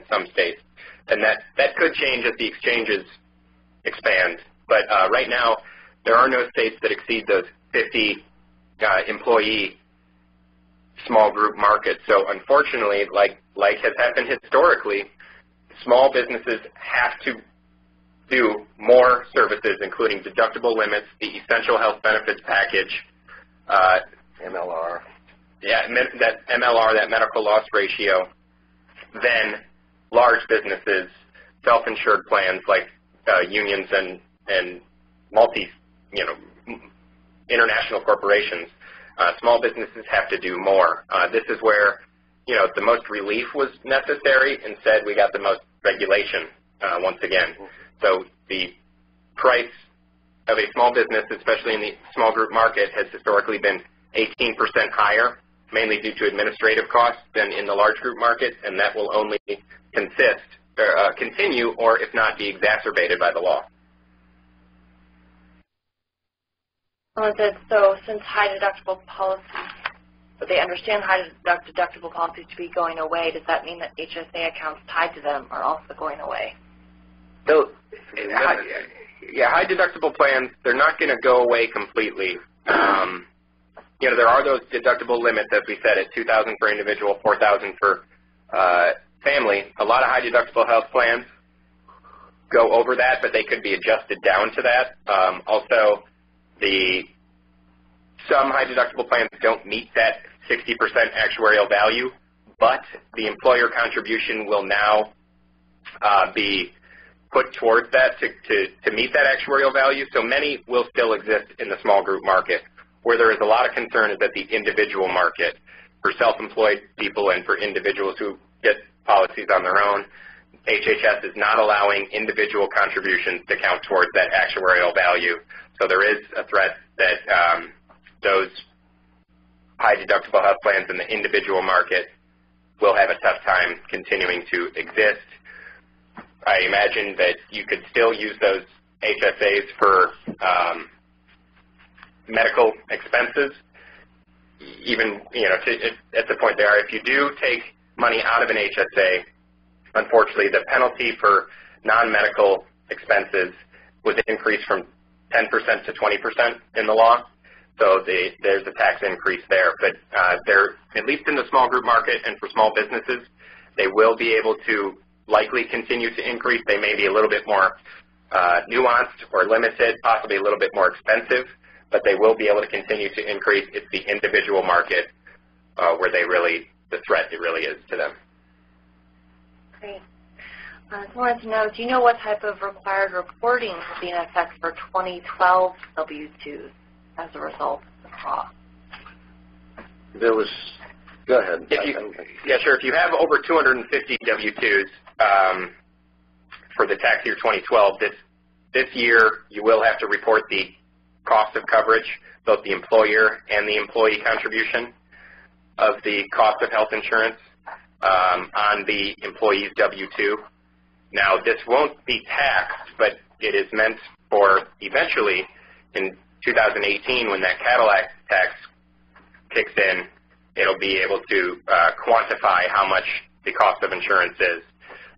some states. And that could change as the exchanges expand. But right now, there are no states that exceed those 50 employee small group markets. So unfortunately, like has happened historically, small businesses have to do more services, including deductible limits, the essential health benefits package, MLR. Yeah, that MLR, that medical loss ratio, than large businesses, self-insured plans like unions and international corporations. Small businesses have to do more. This is where, the most relief was necessary. Instead, we got the most regulation once again. So the price of a small business, especially in the small group market, has historically been 18% higher, mainly due to administrative costs, than in the large group market, and that will only continue, or if not, be exacerbated by the law. Well, so since high deductible policies, but they understand high deductible policies to be going away, does that mean that HSA accounts tied to them are also going away? So, high deductible plans, they're not going to go away completely. There are those deductible limits, as we said, at $2,000 for individual, $4,000 for family. A lot of high deductible health plans go over that, but they could be adjusted down to that. Also, some high deductible plans don't meet that 60% actuarial value, but the employer contribution will now be put towards that to meet that actuarial value. So many will still exist in the small group market. Where there is a lot of concern is at the individual market for self-employed people and for individuals who get policies on their own. HHS is not allowing individual contributions to count towards that actuarial value. So there is a threat that those high deductible health plans in the individual market will have a tough time continuing to exist. I imagine that you could still use those HSAs for medical expenses, even at the point they are. If you do take money out of an HSA, unfortunately, the penalty for non-medical expenses was increased from 10% to 20% in the law. So there's a tax increase there. But they're, at least in the small group market and for small businesses, they will be able to likely continue to increase. They may be a little bit more nuanced or limited, possibly a little bit more expensive, but they will be able to continue to increase. It's the individual market where the threat it really is to them. Great. I wanted to know, do you know what type of required reporting will be in effect for 2012 W-2s as a result of the law? Go ahead. Yeah, sure. If you have over 250 W-2s for the tax year 2012, this year you will have to report the cost of coverage, both the employer and the employee contribution of the cost of health insurance on the employee's W-2. Now, this won't be taxed, but it is meant for eventually in 2018 when that Cadillac tax kicks in, it'll be able to quantify how much the cost of insurance is.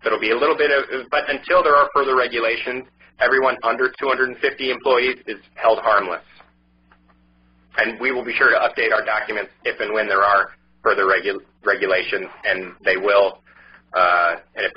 So it'll be a little bit of, but until there are further regulations, everyone under 250 employees is held harmless. And we will be sure to update our documents if and when there are further regulations, and they will, and if they